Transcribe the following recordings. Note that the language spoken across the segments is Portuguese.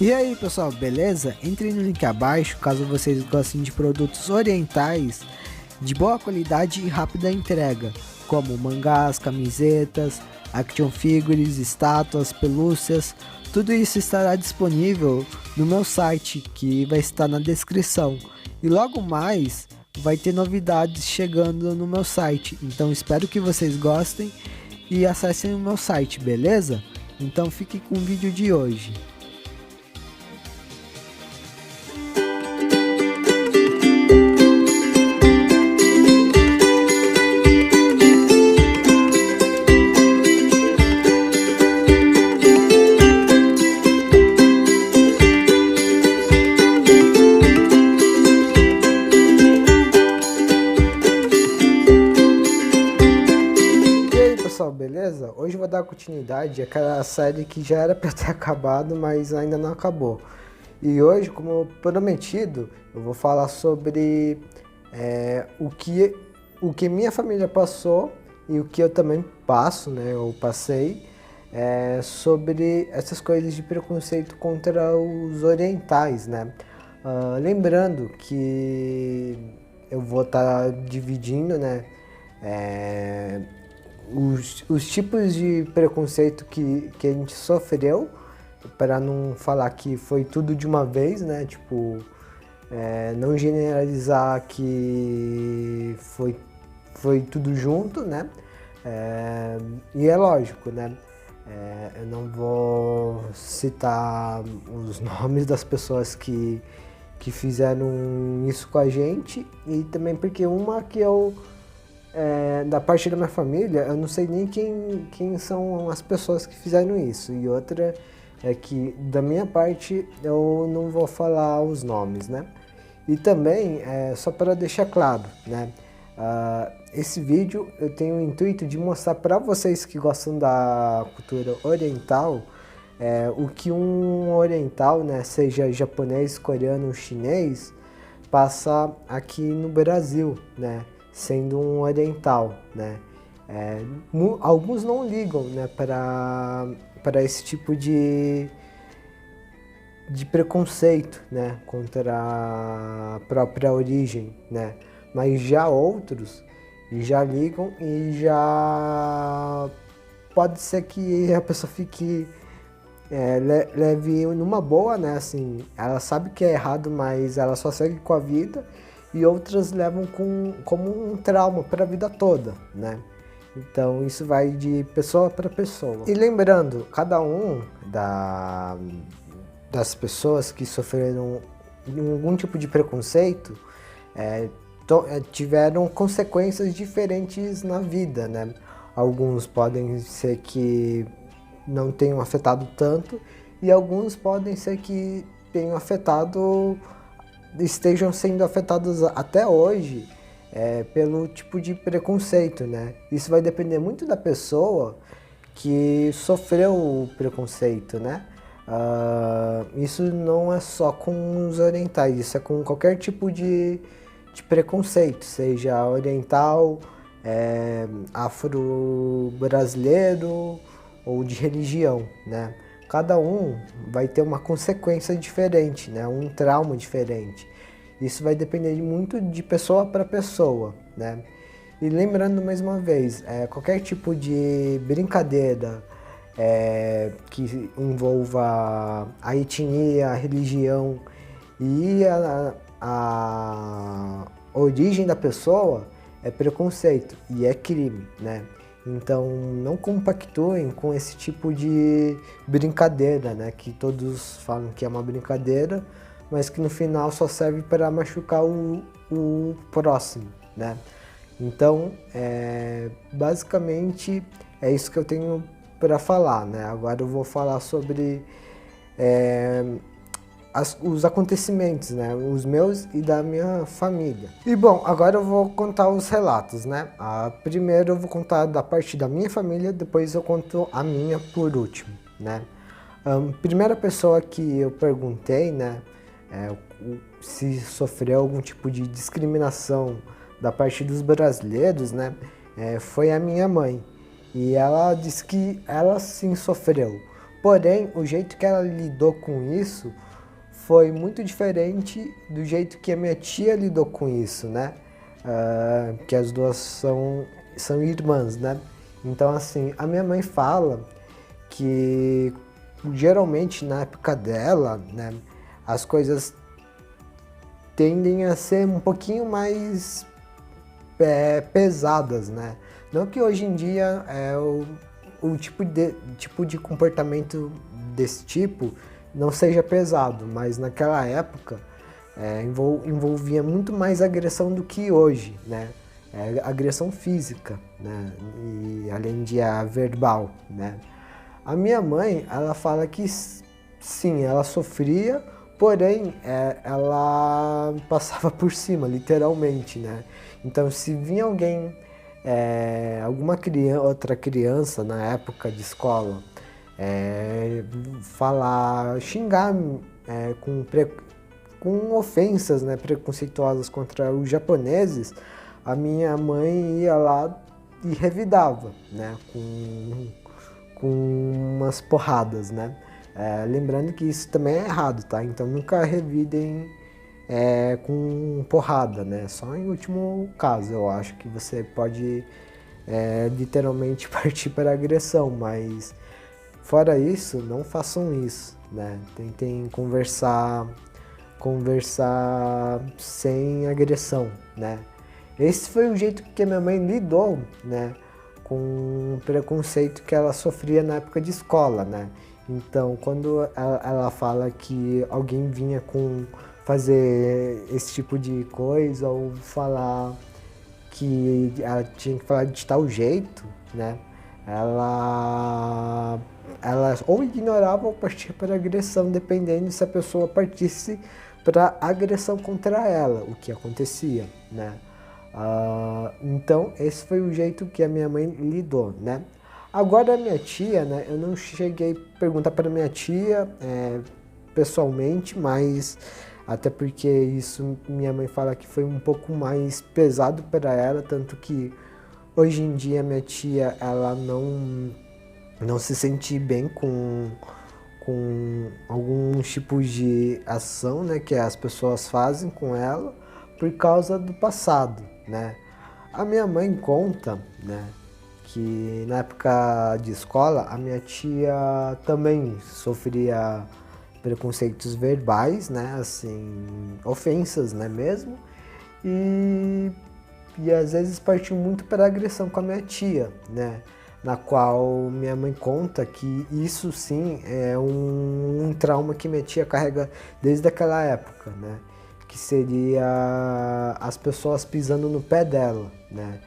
E aí pessoal, beleza? Entre no link abaixo caso vocês gostem de produtos orientais de boa qualidade e rápida entrega, como mangás, camisetas, action figures, estátuas, pelúcias. Tudo isso estará disponível no meu site, que vai estar na descrição. E logo mais vai ter novidades chegando no meu site, então espero que vocês gostem e acessem o meu site, beleza? Então fique com o vídeo de hoje. Pessoal, beleza? Hoje eu vou dar continuidade àquela série que já era para ter acabado, mas ainda não acabou. E hoje, como prometido, eu vou falar sobre o que minha família passou e o que eu também passo, né? Eu passei sobre essas coisas de preconceito contra os orientais, né? Lembrando que eu vou estar dividindo, né? Os tipos de preconceito que a gente sofreu, para não falar que foi tudo de uma vez, né? Tipo, não generalizar que foi tudo junto, né? E é lógico, né? Eu não vou citar os nomes das pessoas que fizeram isso com a gente, e também porque uma que eu... da parte da minha família, eu não sei nem quem são as pessoas que fizeram isso. E outra é que, da minha parte, eu não vou falar os nomes, né? E também, só para deixar claro, né? Esse vídeo eu tenho o intuito de mostrar para vocês que gostam da cultura oriental, o que um oriental, né, seja japonês, coreano ou chinês, passa aqui no Brasil, né? Sendo um oriental, né? Alguns não ligam, né, para esse tipo de preconceito, né, contra a própria origem, né? Mas já outros já ligam e já pode ser que a pessoa fique leve numa boa, né? Assim, ela sabe que é errado, mas ela só segue com a vida. E outras levam como um trauma para a vida toda, né? Então isso vai de pessoa para pessoa. E lembrando, cada um das pessoas que sofreram algum tipo de preconceito tiveram consequências diferentes na vida, né? Alguns podem ser que não tenham afetado tanto, e alguns podem ser que tenham estejam sendo afetados até hoje pelo tipo de preconceito, né? Isso vai depender muito da pessoa que sofreu o preconceito, né? Isso não é só com os orientais, isso é com qualquer tipo de preconceito, seja oriental, afro-brasileiro ou de religião, né? Cada um vai ter uma consequência diferente, né? Um trauma diferente. Isso vai depender muito de pessoa para pessoa, né? E lembrando mais uma vez, qualquer tipo de brincadeira que envolva a etnia, a religião e a origem da pessoa é preconceito e é crime, né? Então não compactuem com esse tipo de brincadeira, né? Que todos falam que é uma brincadeira, mas que no final só serve para machucar o próximo, né? Então, basicamente é isso que eu tenho para falar, né? Agora eu vou falar sobre os acontecimentos, né? Os meus e da minha família. E bom, agora eu vou contar os relatos, né? Primeiro eu vou contar da parte da minha família, depois eu conto a minha por último, né? Primeira pessoa que eu perguntei, né? Se sofreu algum tipo de discriminação da parte dos brasileiros, né? Foi a minha mãe. E ela disse que ela sim sofreu, Porém, o jeito que ela lidou com isso foi muito diferente do jeito que a minha tia lidou com isso, né? Que as duas são irmãs, né? Então, assim, a minha mãe fala que geralmente na época dela, né, as coisas tendem a ser um pouquinho mais pesadas, né? Não que hoje em dia o tipo de comportamento desse tipo não seja pesado, mas naquela época envolvia muito mais agressão do que hoje, né? Agressão física, né? E além de a verbal, né? A minha mãe, ela fala que sim, ela sofria, porém ela passava por cima, literalmente, né? Então, se vinha alguém, alguma outra criança na época de escola, falar, xingar com ofensas, né, preconceituosas contra os japoneses, a minha mãe ia lá e revidava, né, com umas porradas, né. Lembrando que isso também é errado, tá? Então nunca revidem com porrada, né? Só em último caso, eu acho que você pode literalmente partir para a agressão, mas fora isso, não façam isso, né? Tentem conversar sem agressão, né? Esse foi o jeito que a minha mãe lidou, né, com o preconceito que ela sofria na época de escola, né? Então, quando ela fala que alguém vinha fazer esse tipo de coisa ou falar que ela tinha que falar de tal jeito, né? Ela ou ignorava ou partia para agressão, dependendo se a pessoa partisse para agressão contra ela, o que acontecia, né? Então, esse foi o jeito que a minha mãe lidou, né? Agora, a minha tia, né? Eu não cheguei a perguntar para minha tia pessoalmente, mas até porque isso minha mãe fala que foi um pouco mais pesado para ela, tanto que hoje em dia minha tia, ela não se sente bem com alguns tipos de ação, né, que as pessoas fazem com ela por causa do passado, né. A minha mãe conta, né, que na época de escola a minha tia também sofria preconceitos verbais, né, assim, ofensas, né, mesmo, e às vezes partiu muito para agressão com a minha tia, né, na qual minha mãe conta que isso sim é um trauma que minha tia carrega desde aquela época, né, que seria as pessoas pisando no pé dela, né.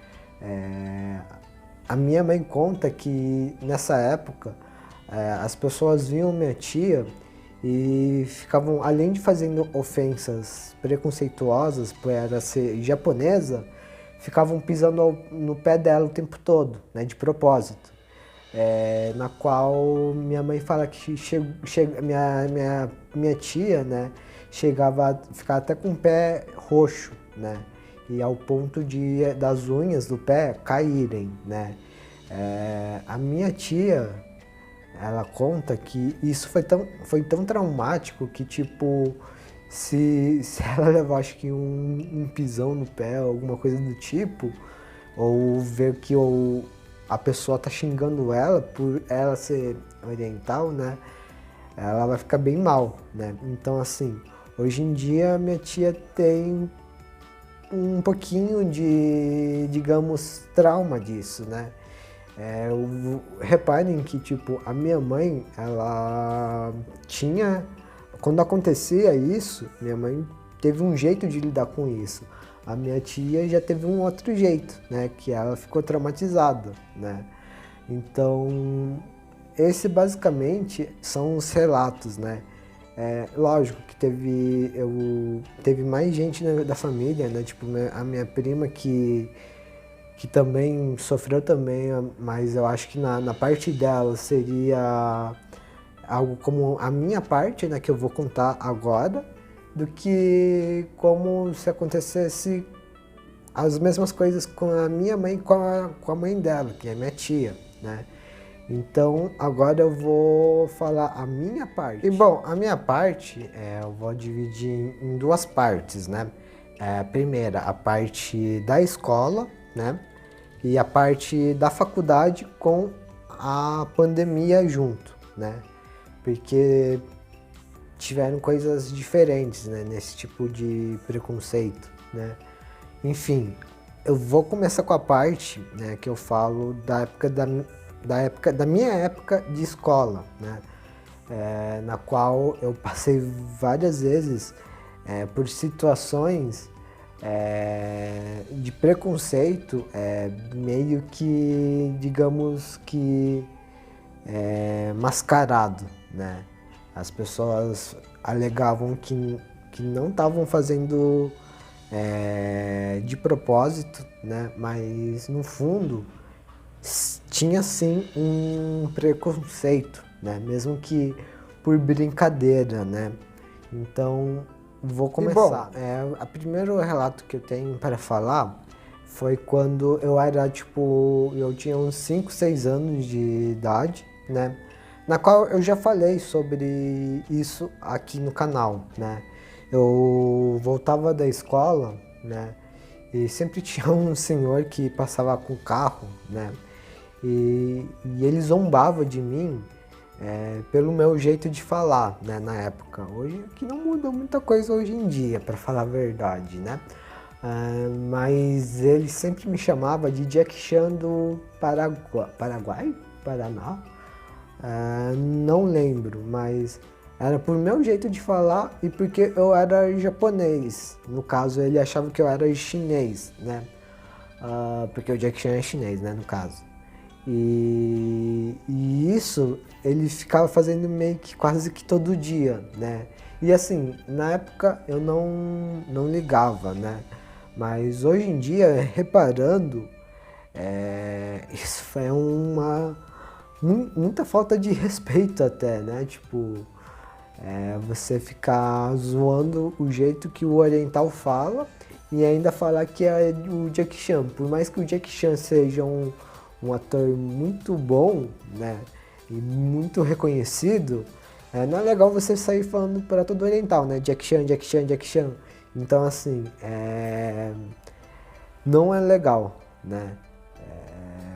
A minha mãe conta que nessa época as pessoas viam minha tia e ficavam, além de fazendo ofensas preconceituosas por ela ser japonesa, ficavam pisando no pé dela o tempo todo, né, de propósito. Na qual minha mãe fala que minha tia, né, chegava a ficar até com o pé roxo, né, e ao ponto das unhas do pé caírem, né. A minha tia, ela conta que isso foi tão traumático que, tipo, se ela levar, acho que um pisão no pé, alguma coisa do tipo, ou ver que a pessoa tá xingando ela por ela ser oriental, né, ela vai ficar bem mal, né. Então, assim, hoje em dia minha tia tem um pouquinho de, digamos, trauma disso, né. Reparem que, tipo, a minha mãe, ela tinha... Quando acontecia isso, minha mãe teve um jeito de lidar com isso. A minha tia já teve um outro jeito, né? Que ela ficou traumatizada, né? Então, esse basicamente são os relatos, né? Lógico que teve mais gente da família, né? Tipo, a minha prima que também sofreu também, mas eu acho que na parte dela seria algo como a minha parte, né, que eu vou contar agora, do que como se acontecesse as mesmas coisas com a minha mãe e com a mãe dela, que é minha tia, né. Então, agora eu vou falar a minha parte. E bom, a minha parte eu vou dividir em duas partes, né? A primeira, a parte da escola, né? E a parte da faculdade com a pandemia junto, né? Porque tiveram coisas diferentes, né, nesse tipo de preconceito, né? Enfim, eu vou começar com a parte, né, que eu falo da minha época de escola, né? Na qual eu passei várias vezes por situações de preconceito, meio que, digamos que, mascarado, né? As pessoas alegavam que não estavam fazendo de propósito, né? Mas no fundo tinha sim um preconceito, né? Mesmo que por brincadeira, né? Então vou começar. O primeiro relato que eu tenho para falar foi quando eu era eu tinha uns 5, 6 anos de idade, né? Na qual eu já falei sobre isso aqui no canal, né? Eu voltava da escola, né? E sempre tinha um senhor que passava com o carro, né? E ele zombava de mim pelo meu jeito de falar, né? Na época. Hoje, que não mudou muita coisa hoje em dia, para falar a verdade, né? Mas ele sempre me chamava de Jack Chan do Paraguai? Paraná? Não lembro, mas era por meu jeito de falar e porque eu era japonês. No caso, ele achava que eu era chinês, né? Porque o Jack Chan é chinês, né, no caso. E isso ele ficava fazendo meio que quase que todo dia, né? E assim, na época eu não ligava, né? Mas hoje em dia, reparando, isso é muita falta de respeito até, né? Você ficar zoando o jeito que o oriental fala e ainda falar que é o Jack Chan. Por mais que o Jack Chan seja um ator muito bom, né? E muito reconhecido, não é legal você sair falando para todo oriental, né? Jack Chan, Jack Chan, Jack Chan. Então, assim, não é legal, né?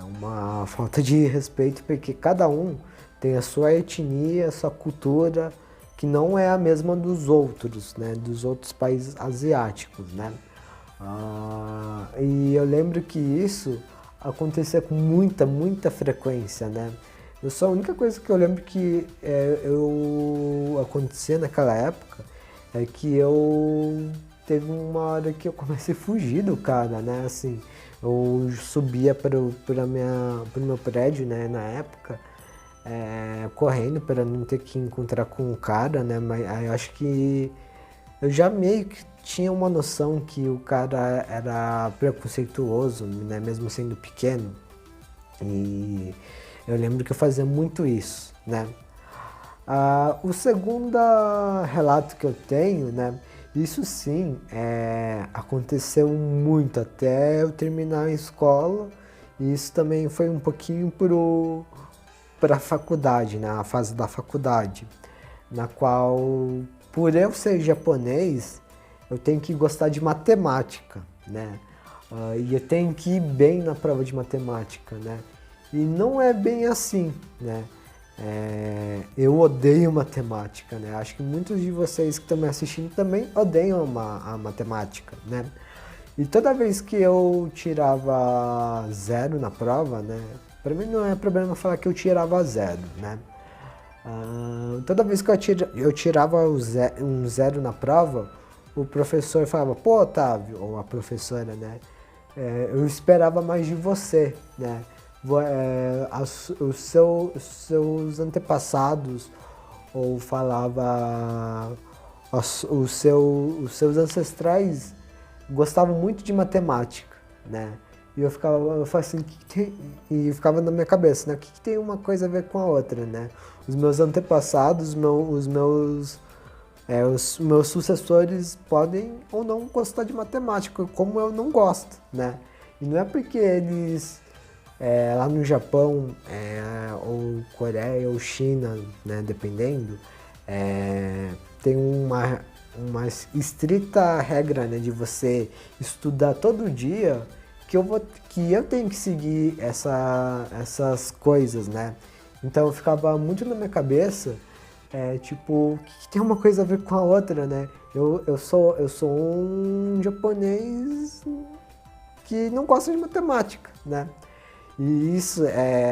É uma falta de respeito porque cada um tem a sua etnia, a sua cultura, que não é a mesma dos outros, né? Dos outros países asiáticos, né? E eu lembro que isso acontecia com muita frequência, né? A única coisa que eu lembro que acontecia naquela época é que eu teve uma hora que eu comecei a fugir do cara, né? Assim, eu subia para o meu prédio, né? Na época, correndo para não ter que encontrar com o cara, né? Mas aí eu acho que eu já meio que tinha uma noção que o cara era preconceituoso, né? Mesmo sendo pequeno. E eu lembro que eu fazia muito isso, né? O segundo relato que eu tenho, né? Isso sim, aconteceu muito até eu terminar a escola. E isso também foi um pouquinho para a faculdade, né? A fase da faculdade, na qual, por eu ser japonês, eu tenho que gostar de matemática, né? E eu tenho que ir bem na prova de matemática, né? E não é bem assim, né? Eu odeio matemática, né? Acho que muitos de vocês que estão me assistindo também odeiam a matemática, né? E toda vez que eu tirava zero na prova, né? Para mim não é problema falar que eu tirava zero, né? Toda vez que eu tirava um zero na prova, o professor falava, pô, Otávio, ou a professora, né? Eu esperava mais de você, né? Os seus antepassados, ou falava, os seus ancestrais gostavam muito de matemática, né? E eu falava assim, e ficava na minha cabeça, né? O que tem uma coisa a ver com a outra, né? Os meus antepassados, os meus sucessores podem ou não gostar de matemática, como eu não gosto, né? E não é porque eles lá no Japão, ou Coreia ou China, né, dependendo, tem uma estrita regra, né, de você estudar todo dia, que eu tenho que seguir essas coisas, né? Então ficava muito na minha cabeça, tipo, que tem uma coisa a ver com a outra, né? Eu sou um japonês que não gosta de matemática, né? E isso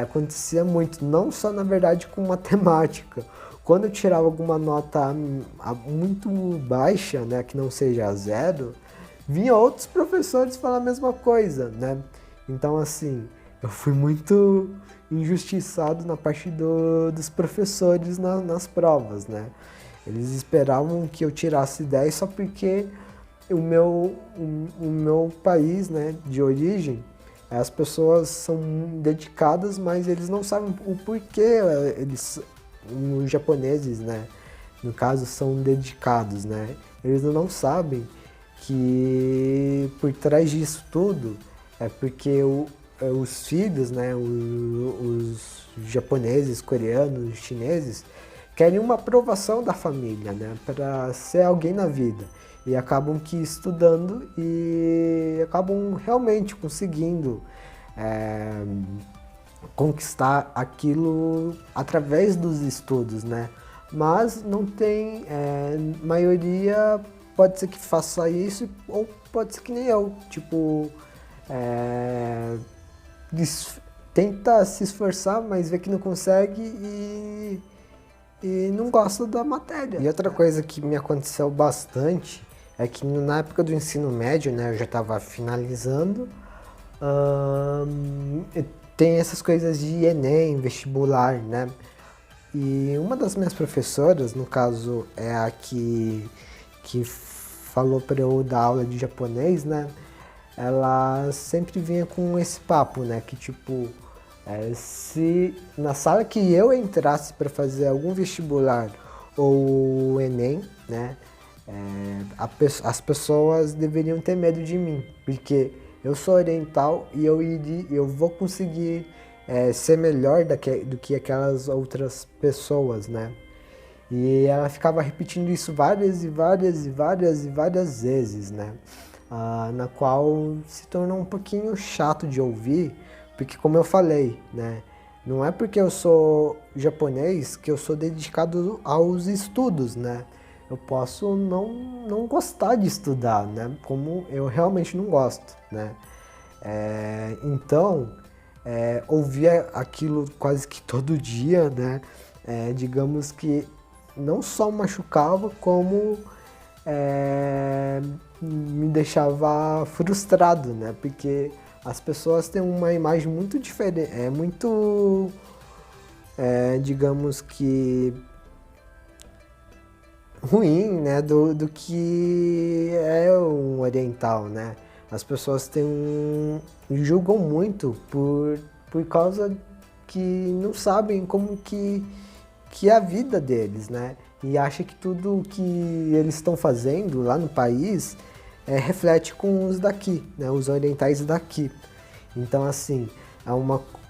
acontecia muito, não só na verdade com matemática. Quando eu tirava alguma nota muito baixa, né, que não seja zero, vinha outros professores falar a mesma coisa, né? Então, assim, eu fui muito injustiçado na parte dos professores nas provas, né? Eles esperavam que eu tirasse 10 só porque o meu país, né, de origem, as pessoas são dedicadas, mas eles não sabem o porquê os japoneses, né, no caso, são dedicados, né? Eles não sabem que por trás disso tudo é porque os filhos, né, os japoneses, coreanos, chineses, querem uma aprovação da família, né, para ser alguém na vida. E acabam que estudando e acabam realmente conseguindo conquistar aquilo através dos estudos, né? Mas não tem, maioria pode ser que faça isso ou pode ser que nem eu, tipo, tenta se esforçar, mas vê que não consegue e não gosta da matéria. E outra coisa que me aconteceu bastante é que na época do ensino médio, né, eu já estava finalizando, tem essas coisas de Enem, vestibular, né? E uma das minhas professoras, no caso é a que falou para eu dar aula de japonês, né? Ela sempre vinha com esse papo, né? Que tipo, se na sala que eu entrasse para fazer algum vestibular ou Enem, né? As pessoas deveriam ter medo de mim, porque eu sou oriental e eu vou conseguir ser melhor do que aquelas outras pessoas, né? E ela ficava repetindo isso várias e várias e várias e várias vezes, né? Na qual se tornou um pouquinho chato de ouvir, porque como eu falei, né? Não é porque eu sou japonês que eu sou dedicado aos estudos, né? Eu posso não gostar de estudar, né? Como eu realmente não gosto, né? Então, ouvia aquilo quase que todo dia, né? Digamos que não só machucava, como me deixava frustrado, né? Porque as pessoas têm uma imagem muito diferente, digamos que ruim, né, do que é um oriental, né? As pessoas julgam muito por causa que não sabem como que é a vida deles, né? E acha que tudo que eles estão fazendo lá no país reflete com os daqui, né? Os orientais daqui. Então, assim,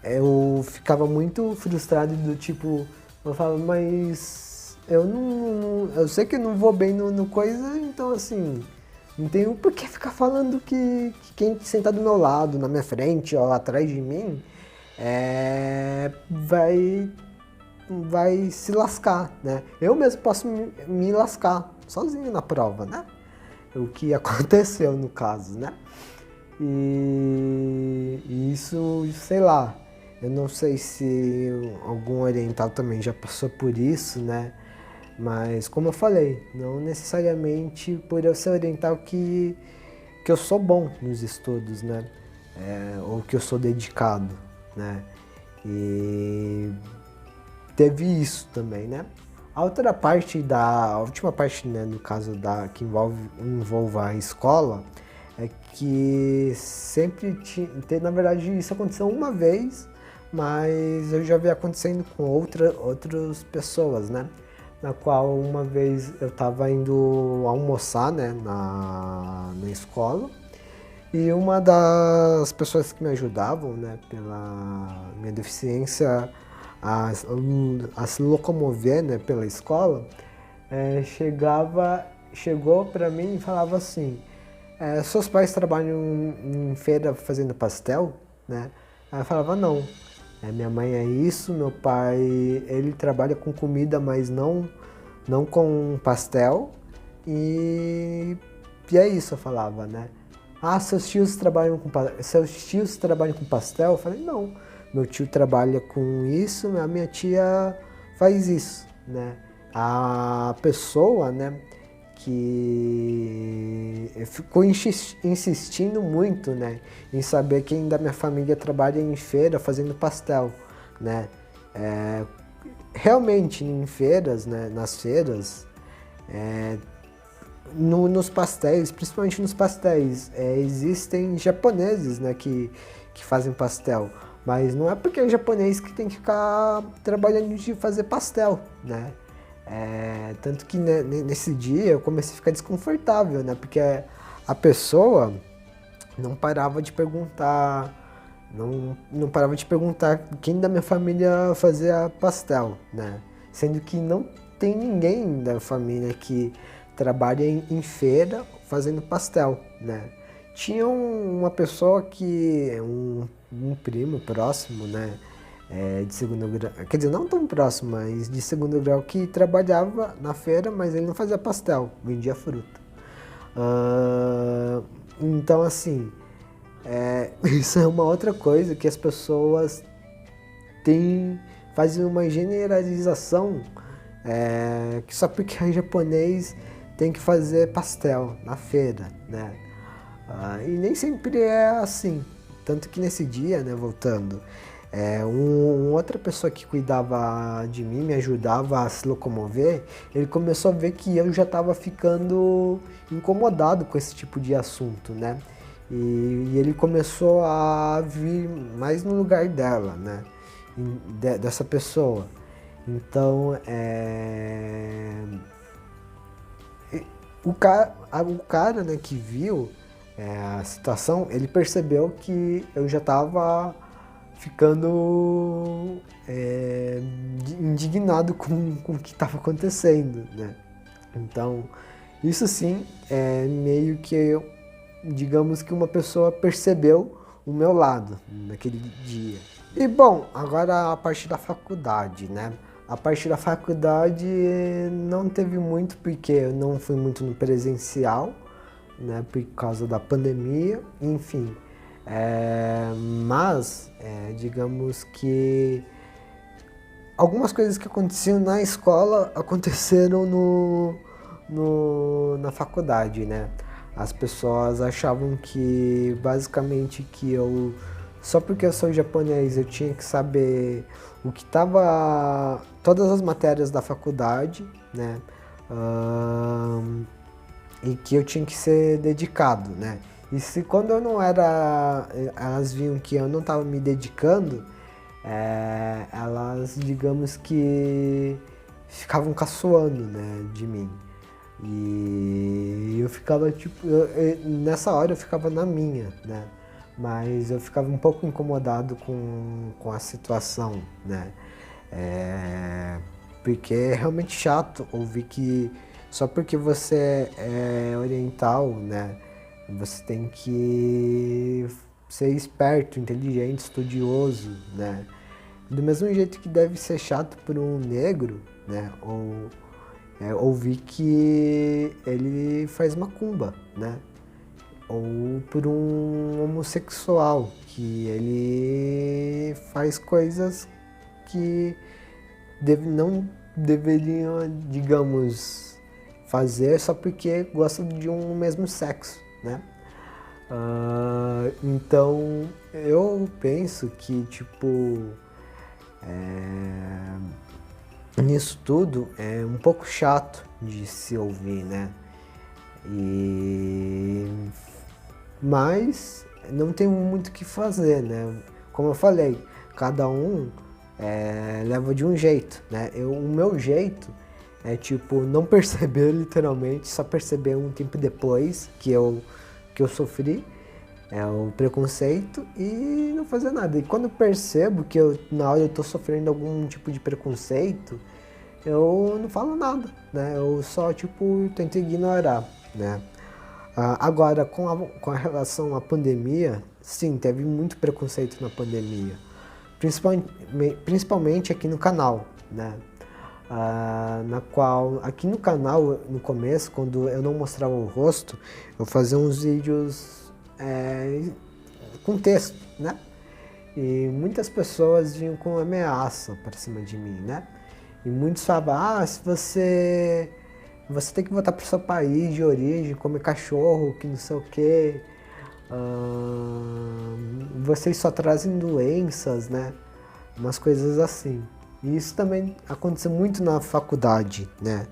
eu ficava muito frustrado do tipo, eu falava, mas eu sei que eu não vou bem no coisa, então assim, não tenho por que ficar falando que quem sentar do meu lado, na minha frente ou atrás de mim, vai se lascar, né? Eu mesmo posso me lascar sozinho na prova, né? O que aconteceu no caso, né? E isso, sei lá, eu não sei se algum oriental também já passou por isso, né? Mas, como eu falei, não necessariamente por eu ser oriental que eu sou bom nos estudos, né? Ou que eu sou dedicado, né? E teve isso também, né? A outra parte a última parte, né, no caso que envolve a escola, é que sempre na verdade isso aconteceu uma vez, mas eu já vi acontecendo com outras pessoas, né? Na qual uma vez eu estava indo almoçar, né, na escola, E uma das pessoas que me ajudavam, né, pela minha deficiência a se locomover, né, pela escola, chegou para mim e falava assim, seus pais trabalham em feira fazendo pastel, né? Aí eu falava, não. Minha mãe é isso, meu pai, ele trabalha com comida, mas não com pastel. E é isso, eu falava, né? Ah, seus tios trabalham com pastel? Eu falei, não. Meu tio trabalha com isso, a minha tia faz isso, né? A pessoa, né, que ficou insistindo muito, né, em saber quem da minha família trabalha em feira fazendo pastel, né? Realmente em feiras, né, nas feiras, nos pastéis, principalmente nos pastéis, existem japoneses, né, que fazem pastel, mas não é porque é japonês que tem que ficar trabalhando de fazer pastel, né? Tanto que nesse dia eu comecei a ficar desconfortável, né? Porque a pessoa não parava de perguntar, não parava de perguntar quem da minha família fazia pastel, né? Sendo que não tem ninguém da família que trabalha em feira fazendo pastel, né? Tinha uma pessoa um primo próximo, né? De segundo grau, quer dizer, não tão próximo, mas de segundo grau, que trabalhava na feira, mas ele não fazia pastel, vendia fruta. Então, assim, isso é uma outra coisa que as pessoas fazem uma generalização, que só porque é japonês tem que fazer pastel na feira, né? E nem sempre é assim. Tanto que nesse dia, né, voltando, outra pessoa que cuidava de mim, me ajudava a se locomover, ele começou a ver que eu já estava ficando incomodado com esse tipo de assunto, né? E ele começou a vir mais no lugar dela, né? Dessa pessoa. Então, o cara, né, que viu a situação, ele percebeu que eu já estava ficando indignado com o que estava acontecendo, né? Então, isso sim é meio que, digamos que uma pessoa percebeu o meu lado naquele dia. E bom, agora a parte da faculdade, né? A parte da faculdade não teve muito porque eu não fui muito no presencial, né? Por causa da pandemia, enfim. Mas, digamos que algumas coisas que aconteciam na escola aconteceram na faculdade, né? As pessoas achavam que, basicamente, só porque eu sou japonês, eu tinha que saber o que estava, todas as matérias da faculdade, né? E que eu tinha que ser dedicado, né? E se quando eu não era, elas viam que eu não estava me dedicando, elas, digamos que, ficavam caçoando, né, de mim. E eu ficava, tipo, nessa hora eu ficava na minha, né? Mas eu ficava um pouco incomodado com a situação, né? Porque é realmente chato ouvir que só porque você é oriental, né? Você tem que ser esperto, inteligente, estudioso, né? Do mesmo jeito que deve ser chato para um negro, né? Ou ouvir que ele faz macumba, né? Ou por um homossexual, que ele faz coisas que não deveriam, digamos, fazer só porque gosta de um mesmo sexo, né? Então, eu penso que, tipo, nisso tudo é um pouco chato de se ouvir, né? Mas não tem muito o que fazer, né? Como eu falei, cada um leva de um jeito, né? O meu jeito é, tipo, não perceber literalmente, só perceber um tempo depois que eu sofri. o preconceito e não fazer nada. E quando eu percebo que na hora eu tô sofrendo algum tipo de preconceito, eu não falo nada, né? Eu só, tipo, tento ignorar, né? Agora, com a relação à pandemia, sim, teve muito preconceito na pandemia. Principalmente aqui no canal, né? Na qual, aqui no canal, no começo, quando eu não mostrava o rosto, eu fazia uns vídeos com texto, né? E muitas pessoas vinham com ameaça para cima de mim, né? E muitos falavam, se você tem que voltar para o seu país de origem, comer cachorro, que não sei o quê. Vocês só trazem doenças, né? Umas coisas assim. E isso também aconteceu muito na faculdade, né?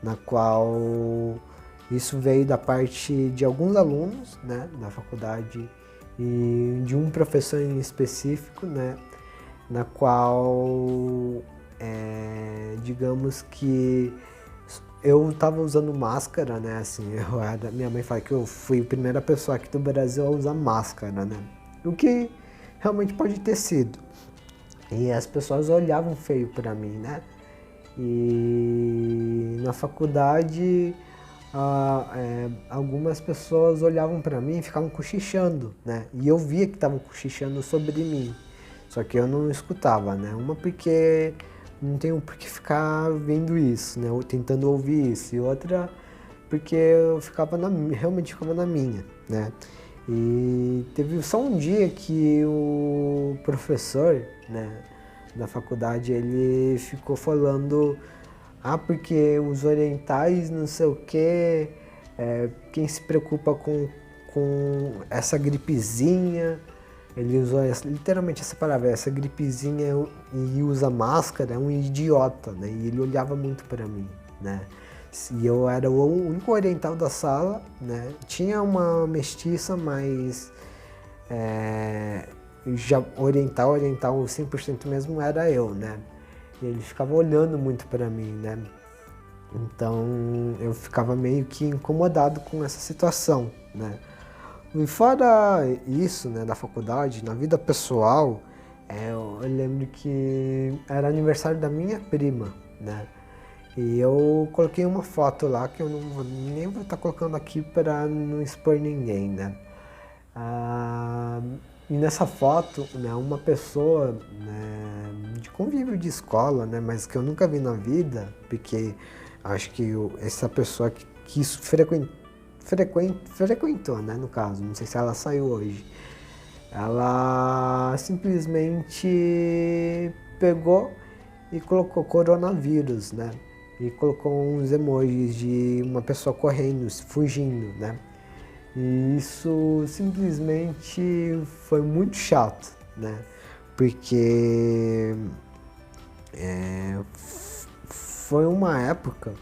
Na qual isso veio da parte de alguns alunos, né? Da faculdade e de um professor em específico, né? Na qual, digamos que eu tava usando máscara, né? Assim, minha mãe fala que eu fui a primeira pessoa aqui do Brasil a usar máscara, né? O que realmente pode ter sido. E as pessoas olhavam feio pra mim, né? E na faculdade, algumas pessoas olhavam pra mim e ficavam cochichando, né? E eu via que estavam cochichando sobre mim. Só que eu não escutava, né? Uma porque não tenho por que ficar vendo isso, né? Ou tentando ouvir isso. E outra porque eu realmente ficava na minha, né? E teve só um dia que o professor, né, da faculdade, ele ficou falando, porque os orientais não sei o quê, quem se preocupa com essa gripezinha, ele usou literalmente essa palavra, essa gripezinha, e usa máscara, é um idiota, né? E ele olhava muito para mim, né? E eu era o único oriental da sala, né? Tinha uma mestiça, mas já oriental 100% mesmo era eu, né? E ele ficava olhando muito para mim, né? Então eu ficava meio que incomodado com essa situação, né? E fora isso, né, da faculdade, na vida pessoal, eu lembro que era aniversário da minha prima, né? E eu coloquei uma foto lá que eu nem vou estar colocando aqui para não expor ninguém, né? E nessa foto, né, uma pessoa, né, de convívio de escola, né, mas que eu nunca vi na vida, porque acho que essa pessoa que isso frequentou, né, no caso, não sei se ela saiu hoje, ela simplesmente pegou e colocou coronavírus, né? E colocou uns emojis de uma pessoa correndo, fugindo, né? E isso simplesmente foi muito chato, né? Porque foi uma época,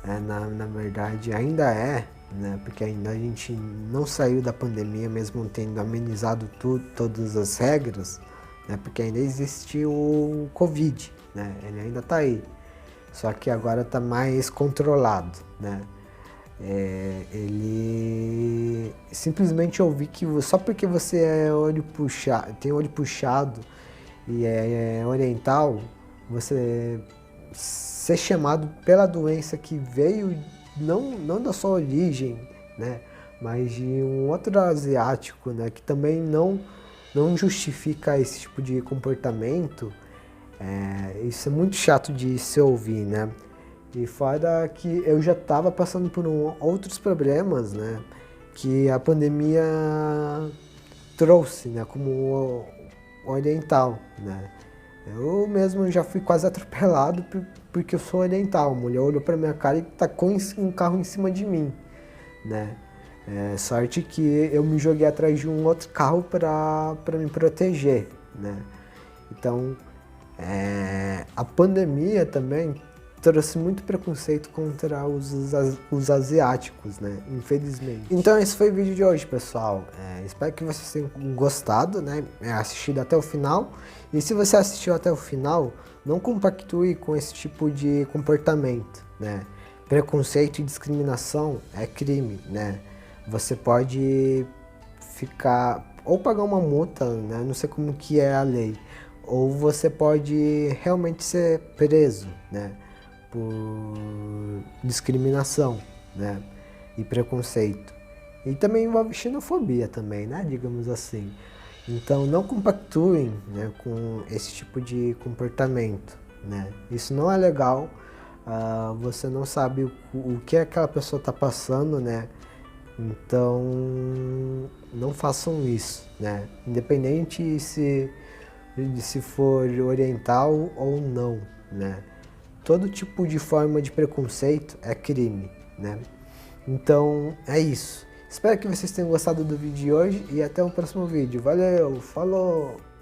na verdade ainda né? Porque ainda a gente não saiu da pandemia, mesmo tendo amenizado todas as regras, né? Porque ainda existe o Covid, né? Ele ainda está aí. Só que agora está mais controlado, né? Ele simplesmente ouvi que só porque você tem olho puxado e é oriental, você ser chamado pela doença que veio não da sua origem, né? Mas de um outro asiático, né? Que também não justifica esse tipo de comportamento. Isso é muito chato de se ouvir, né? E fora que eu já estava passando por outros problemas, né? Que a pandemia trouxe, né? Como oriental, né? Eu mesmo já fui quase atropelado porque eu sou oriental. A mulher olhou pra minha cara e tacou um carro em cima de mim, né? Sorte que eu me joguei atrás de um outro carro para me proteger, né? Então, a pandemia também trouxe muito preconceito contra os asiáticos, né? Infelizmente. Então esse foi o vídeo de hoje, pessoal. Espero que vocês tenham gostado, né? Assistido até o final. E se você assistiu até o final, não compactue com esse tipo de comportamento, né? Preconceito e discriminação é crime, né? Você pode ficar ou pagar uma multa, né? Não sei como que é a lei, ou você pode realmente ser preso, né? Por discriminação, né? E preconceito. E também envolve xenofobia também, né? Digamos assim. Então não compactuem, né, com esse tipo de comportamento, né? Isso não é legal. Você não sabe o que aquela pessoa está passando, né? Então não façam isso, né? Independente se for oriental ou não, né? Todo tipo de forma de preconceito é crime, né? Então é isso. Espero que vocês tenham gostado do vídeo de hoje e até o próximo vídeo. Valeu, falou!